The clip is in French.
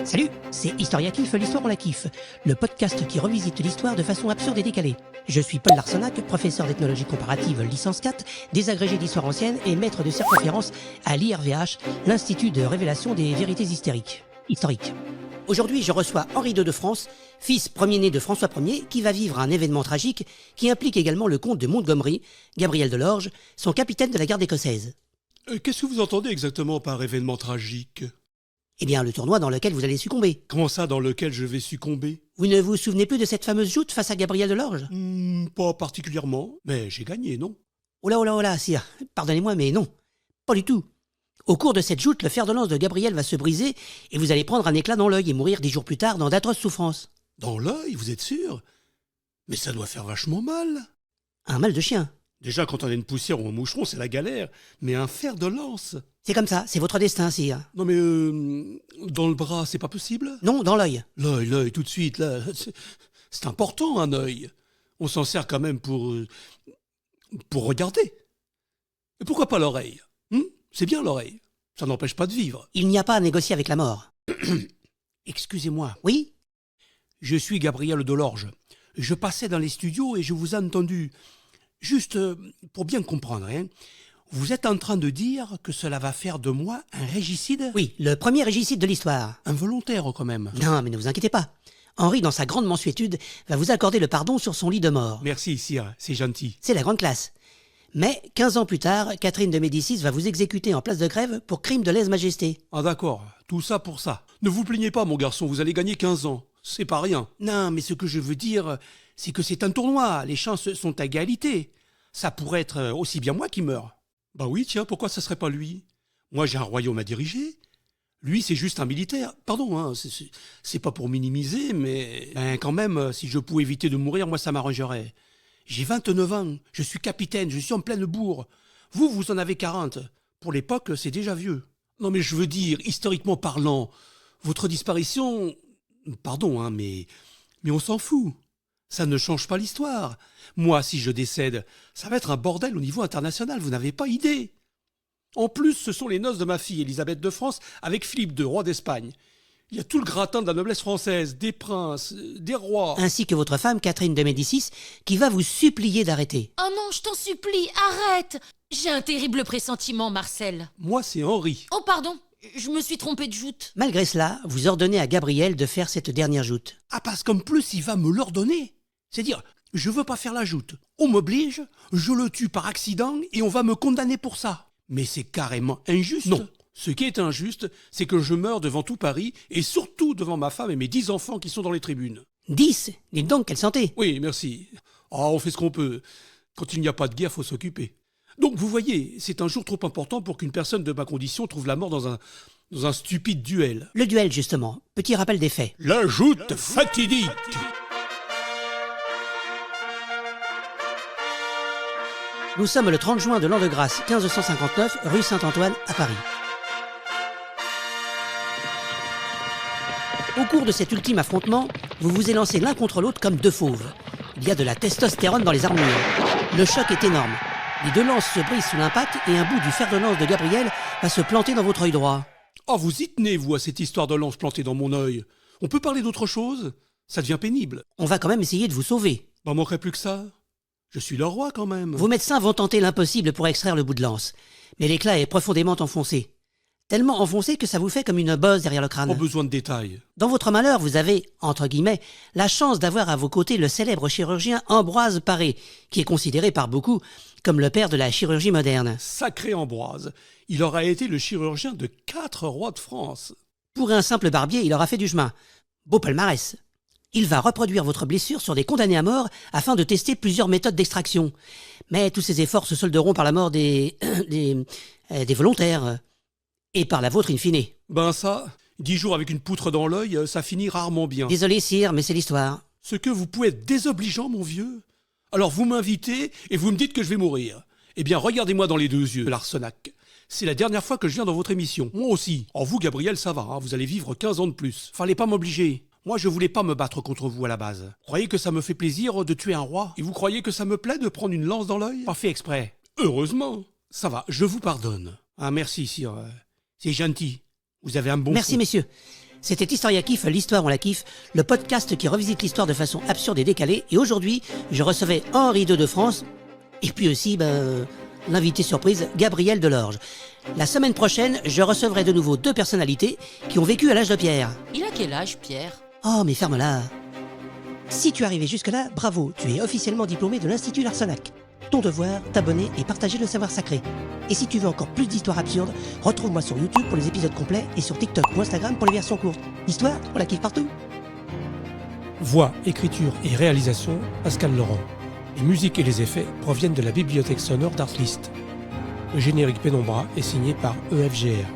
Salut, c'est Historia Kiffe, l'histoire on la kiffe, le podcast qui revisite l'histoire de façon absurde et décalée. Je suis Paul Larsenac, professeur d'ethnologie comparative licence 4, désagrégé d'histoire ancienne et maître de circonférence à l'IRVH, l'Institut de révélation des vérités historiques. Aujourd'hui, je reçois Henri II de France, fils premier-né de François Ier, qui va vivre un événement tragique qui implique également le comte de Montgomery, Gabriel de Lorge, son capitaine de la garde écossaise. Qu'est-ce que vous entendez exactement par événement tragique ? Eh bien, le tournoi dans lequel vous allez succomber. Comment ça, dans lequel je vais succomber ? Vous ne vous souvenez plus de cette fameuse joute face à Gabriel de Lorge ? Pas particulièrement, mais j'ai gagné, non ? Oh là, sire, pardonnez-moi, mais non, pas du tout. Au cours de cette joute, le fer de lance de Gabriel va se briser et vous allez prendre un éclat dans l'œil et mourir 10 jours plus tard dans d'atroces souffrances. Dans l'œil, vous êtes sûr ? Mais ça doit faire vachement mal. Un mal de chien. Déjà, quand on a une poussière ou un moucheron, c'est la galère. Mais un fer de lance ? C'est comme ça, c'est votre destin, sire. Non mais, dans le bras, c'est pas possible ? Non, dans l'œil. L'œil, tout de suite, là. C'est important, un œil. On s'en sert quand même pour regarder. Et pourquoi pas l'oreille ? C'est bien l'oreille. Ça n'empêche pas de vivre. Il n'y a pas à négocier avec la mort. Excusez-moi. Oui ? Je suis Gabriel de Lorge. Je passais dans les studios et je vous ai entendu. Juste pour bien comprendre, vous êtes en train de dire que cela va faire de moi un régicide ? Oui, le premier régicide de l'histoire. Involontaire quand même. Non, mais ne vous inquiétez pas. Henri, dans sa grande mansuétude, va vous accorder le pardon sur son lit de mort. Merci, sire, c'est gentil. C'est la grande classe. Mais, 15 ans plus tard, Catherine de Médicis va vous exécuter en place de grève pour crime de lèse-majesté. Ah d'accord, tout ça pour ça. Ne vous plaignez pas, mon garçon, vous allez gagner 15 ans. C'est pas rien. Non, mais ce que je veux dire, c'est que c'est un tournoi. Les chances sont à égalité. Ça pourrait être aussi bien moi qui meurs. Bah oui, tiens, pourquoi ça serait pas lui ? Moi, j'ai un royaume à diriger. Lui, c'est juste un militaire. Pardon, c'est pas pour minimiser, mais quand même, si je pouvais éviter de mourir, moi, ça m'arrangerait. J'ai 29 ans, je suis capitaine, je suis en pleine bourre. Vous en avez 40. Pour l'époque, c'est déjà vieux. Non mais je veux dire, historiquement parlant, votre disparition... Pardon, mais on s'en fout. Ça ne change pas l'histoire. Moi, si je décède, ça va être un bordel au niveau international, vous n'avez pas idée. En plus, ce sont les noces de ma fille, Élisabeth de France, avec Philippe II, roi d'Espagne. Il y a tout le gratin de la noblesse française, des princes, des rois. Ainsi que votre femme, Catherine de Médicis, qui va vous supplier d'arrêter. Oh non, je t'en supplie, arrête! J'ai un terrible pressentiment, Marcel. Moi, c'est Henri. Oh pardon, je me suis trompée de joute. Malgré cela, vous ordonnez à Gabriel de faire cette dernière joute. Ah, parce qu'en plus, il va me l'ordonner. C'est-à-dire, je veux pas faire la joute. On m'oblige, je le tue par accident et on va me condamner pour ça. Mais c'est carrément injuste. Non. Ce qui est injuste, c'est que je meurs devant tout Paris et surtout devant ma femme et mes 10 enfants qui sont dans les tribunes. 10 ? Dites donc, quelle santé ! Oui, merci. On fait ce qu'on peut. Quand il n'y a pas de guerre, faut s'occuper. Donc, vous voyez, c'est un jour trop important pour qu'une personne de ma condition trouve la mort dans un stupide duel. Le duel, justement. Petit rappel des faits. La joute fatidique. Nous sommes le 30 juin de l'an de grâce 1559, rue Saint-Antoine, à Paris. Au cours de cet ultime affrontement, vous vous élancez l'un contre l'autre comme deux fauves. Il y a de la testostérone dans les armures. Le choc est énorme. Les deux lances se brisent sous l'impact et un bout du fer de lance de Gabriel va se planter dans votre œil droit. Oh, vous y tenez, vous, à cette histoire de lance plantée dans mon œil. On peut parler d'autre chose ? Ça devient pénible. On va quand même essayer de vous sauver. Manquerait plus que ça. Je suis le roi, quand même. Vos médecins vont tenter l'impossible pour extraire le bout de lance. Mais l'éclat est profondément enfoncé. Tellement enfoncé que ça vous fait comme une bosse derrière le crâne. Pas besoin de détails. Dans votre malheur, vous avez, entre guillemets, la chance d'avoir à vos côtés le célèbre chirurgien Ambroise Paré, qui est considéré par beaucoup comme le père de la chirurgie moderne. Sacré Ambroise. Il aura été le chirurgien de 4 rois de France. Pour un simple barbier, il aura fait du chemin. Beau palmarès. Il va reproduire votre blessure sur des condamnés à mort afin de tester plusieurs méthodes d'extraction. Mais tous ces efforts se solderont par la mort des volontaires. Et par la vôtre in fine. Ça, 10 jours avec une poutre dans l'œil, ça finit rarement bien. Désolé, sire, mais c'est l'histoire. Ce que vous pouvez être désobligeant, mon vieux. Alors vous m'invitez et vous me dites que je vais mourir. Eh bien, regardez-moi dans les deux yeux, Larsenac. C'est la dernière fois que je viens dans votre émission. Moi aussi. En vous, Gabriel, ça va, vous allez vivre 15 ans de plus. Fallait pas m'obliger. Moi, je voulais pas me battre contre vous à la base. Croyez que ça me fait plaisir de tuer un roi ? Et vous croyez que ça me plaît de prendre une lance dans l'œil ? Pas fait exprès. Heureusement. Ça va, je vous pardonne. Ah, merci, sire. C'est gentil. Vous avez un bon Merci, fond. messieurs. C'était Historia Kiffe, l'histoire on la kiffe, le podcast qui revisite l'histoire de façon absurde et décalée. Et aujourd'hui, je recevais Henri II de France et puis aussi l'invité surprise Gabriel Delorge. La semaine prochaine, je recevrai de nouveau 2 personnalités qui ont vécu à l'âge de pierre. Il a quel âge, Pierre? Oh, mais ferme-la. Si tu es arrivé jusque-là, bravo, tu es officiellement diplômé de l'Institut Larsenac. Ton devoir, t'abonner et partager le savoir sacré. Et si tu veux encore plus d'histoires absurdes, retrouve-moi sur YouTube pour les épisodes complets et sur TikTok ou Instagram pour les versions courtes. L'histoire, on la kiffe partout. Voix, écriture et réalisation, Pascal Laurent. Les musiques et les effets proviennent de la bibliothèque sonore d'Artlist. Le générique Pénombra est signé par EFGR.